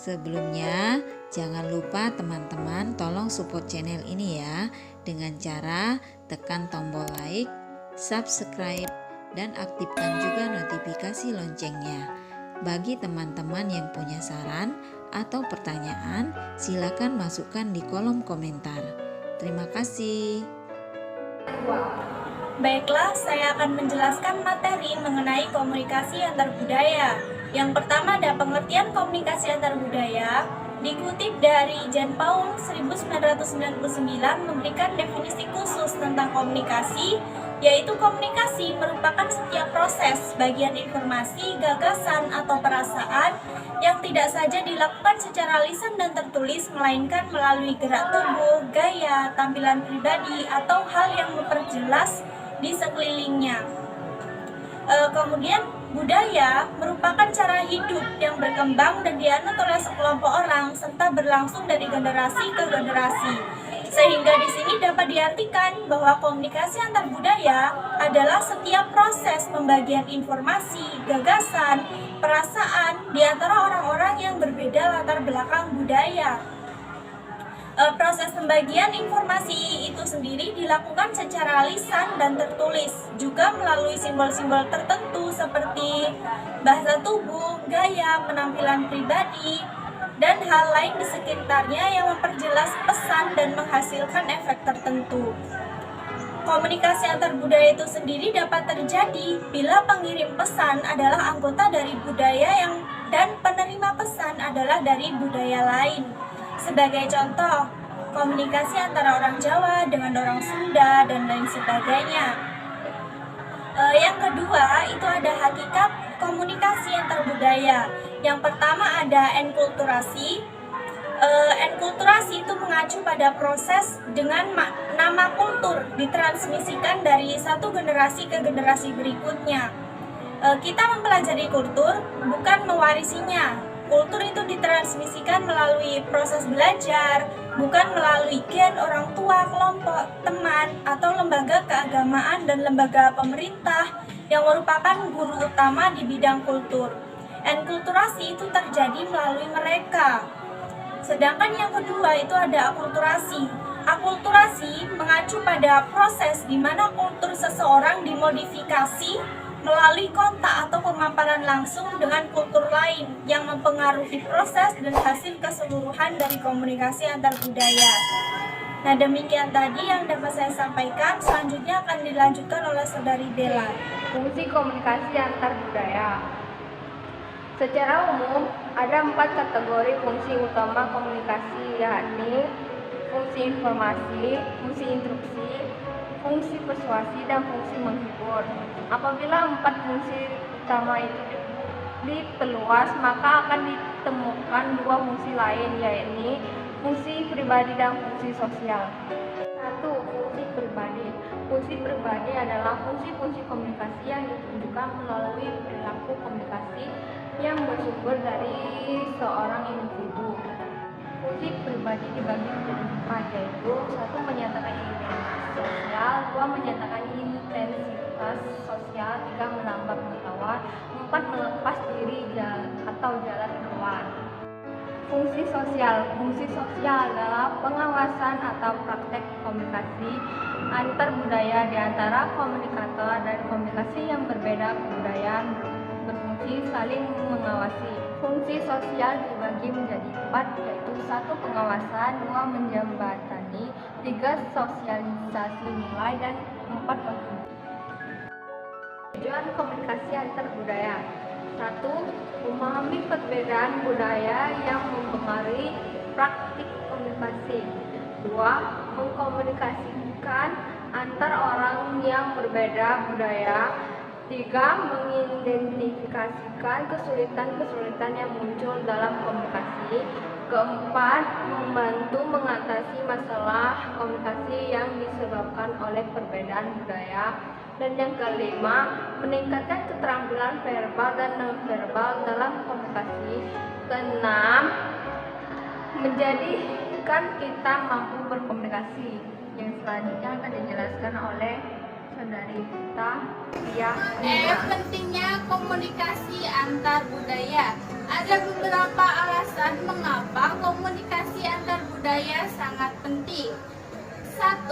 Sebelumnya, jangan lupa teman-teman tolong support channel ini ya dengan cara tekan tombol like, subscribe, dan aktifkan juga notifikasi loncengnya. Bagi teman-teman yang punya saran atau pertanyaan, silakan masukkan di kolom komentar. Terima kasih. Baiklah, saya akan menjelaskan materi mengenai komunikasi antar budaya. Yang pertama ada pengertian komunikasi antar budaya. Dikutip dari Jan Paul 1999 memberikan definisi khusus tentang komunikasi, yaitu komunikasi merupakan setiap proses, bagian informasi, gagasan, atau perasaan yang tidak saja dilakukan secara lisan dan tertulis, melainkan melalui gerak tubuh, gaya, tampilan pribadi, atau hal yang memperjelas di sekelilingnya. Kemudian budaya merupakan cara hidup yang berkembang dan dianut oleh sekelompok orang serta berlangsung dari generasi ke generasi. Sehingga di sini dapat diartikan bahwa komunikasi antar budaya adalah setiap proses pembagian informasi, gagasan, perasaan di antara orang-orang yang berbeda latar belakang budaya. Proses pembagian informasi itu sendiri dilakukan secara lisan dan tertulis, juga melalui simbol-simbol tertentu seperti bahasa tubuh, gaya, penampilan pribadi, dan hal lain di sekitarnya yang memperjelas pesan dan menghasilkan efek tertentu. Komunikasi antar budaya itu sendiri dapat terjadi bila pengirim pesan adalah anggota dari budaya dan penerima pesan adalah dari budaya lain. Sebagai contoh, komunikasi antara orang Jawa dengan orang Sunda dan lain sebagainya. Yang kedua, itu ada hakikat komunikasi antar budaya. Yang pertama ada enkulturasi. Enkulturasi itu mengacu pada proses dengan nama kultur ditransmisikan dari satu generasi ke generasi berikutnya. Kita mempelajari kultur, bukan mewarisinya. Kultur itu ditransmisikan melalui proses belajar, bukan melalui gen orang tua, kelompok, teman, atau lembaga keagamaan dan lembaga pemerintah yang merupakan guru utama di bidang kultur. Enkulturasi itu terjadi melalui mereka. Sedangkan yang kedua itu ada akulturasi. Akulturasi mengacu pada proses di mana kultur seseorang dimodifikasi melalui kontak atau pemaparan langsung dengan kultur lain yang mempengaruhi proses dan hasil keseluruhan dari komunikasi antar budaya. Nah, demikian tadi yang dapat saya sampaikan. Selanjutnya akan dilanjutkan oleh Saudari Bella. Fungsi komunikasi antar budaya. Secara umum, ada 4 kategori fungsi utama komunikasi, yakni fungsi informasi, fungsi instruksi, fungsi persuasi, dan fungsi menghibur. Apabila 4 fungsi utama itu diperluas, maka akan ditemukan 2 fungsi lain, yaitu fungsi pribadi dan fungsi sosial. 1. Fungsi pribadi. Fungsi pribadi adalah fungsi-fungsi komunikasi yang ditunjukkan melalui perilaku komunikasi yang bersumber dari seorang individu. Fungsi pribadi dibagi menjadi 4, yaitu 1. Menyatakan identitas sosial, 2. Menyatakan intensitas sosial, 3. Menambah pengetahuan, 4. Melepas diri atau jalan keluar. Fungsi sosial. Fungsi sosial adalah pengawasan atau praktek komunikasi antar budaya di antara komunikator dan komunikasi yang berbeda kebudayaan berfungsi saling mengawasi. Fungsi sosial dibagi menjadi 4, yaitu 1. Pengawasan, 2. Menjembatani, 3. Sosialisasi nilai, dan 4. kontribusi. Tujuan komunikasi antar budaya. 1. Memahami perbedaan budaya yang mempengaruhi praktik komunikasi. 2. Mengkomunikasikan antar orang yang berbeda budaya. 3. Mengidentifikasikan kesulitan-kesulitan yang muncul dalam komunikasi. 4. Membantu mengatasi masalah komunikasi yang disebabkan oleh perbedaan budaya. Dan yang kelima, meningkatkan keterampilan verbal dan nonverbal dalam komunikasi. Keenam, menjadikan kita mampu berkomunikasi. Yang selanjutnya akan dijelaskan oleh saudari kita, Tia. Pentingnya komunikasi antar budaya. Ada beberapa alasan mengapa komunikasi antar budaya sangat penting. 1.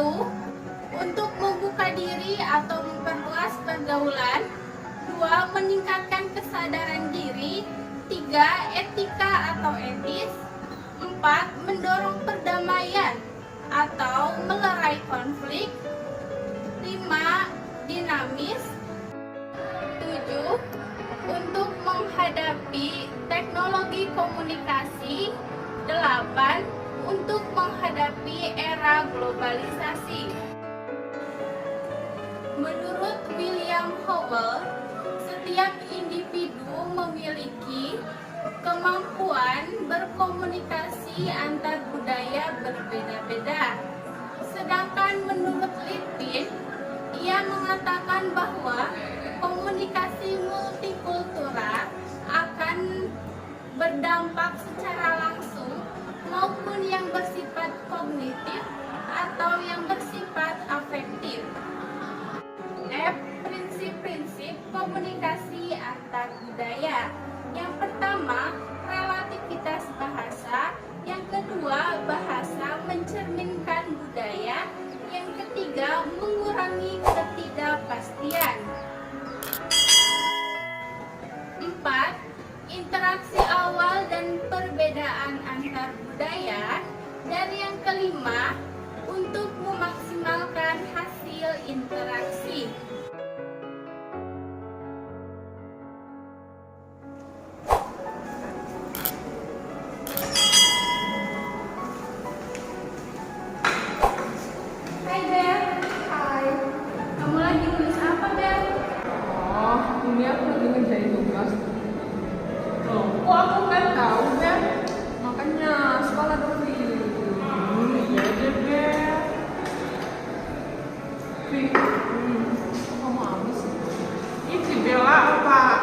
Untuk membuka diri atau memperluas pergaulan. 2. Meningkatkan kesadaran diri. 3. Etika atau etis. 4. Mendorong perdamaian atau melerai konflik. 5. Dinamis. 7. Untuk menghadapi teknologi komunikasi. 8. Untuk menghadapi era globalisasi. Menurut William Howell, setiap individu memiliki kemampuan berkomunikasi antar budaya berbeda-beda. Sedangkan menurut Lipin, ia mengatakan bahwa komunikasi multikultural akan berdampak secara langsung maupun yang bersifat kognitif atau yang bersifat afektif. Prinsip-prinsip komunikasi antar budaya. Yang pertama, relativitas bahasa. Yang kedua, bahasa mencerminkan budaya. Yang ketiga, mengurangi ketidakpastian. 4. Interaksi awal dan perbedaan antar budaya. Dan yang kelima, untuk memaksimalkan hasil interaksi. Hai Bel. Hai. Kamu lagi nulis apa Bel? Oh, ini aku lagi ngerjain tugas. Loh, kok aku kan tahu, Bel? Makanya sekolah dulu. Iya deh, Bel. Kok kamu habis? Ini Bella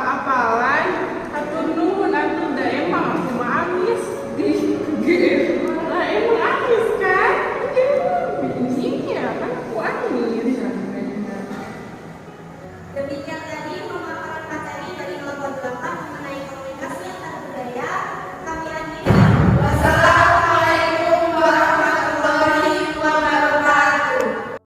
apalan? Atau nuhun atau udah emang aku mah habis. Lah emang habis kan? Iya, kan aku habis. Demikian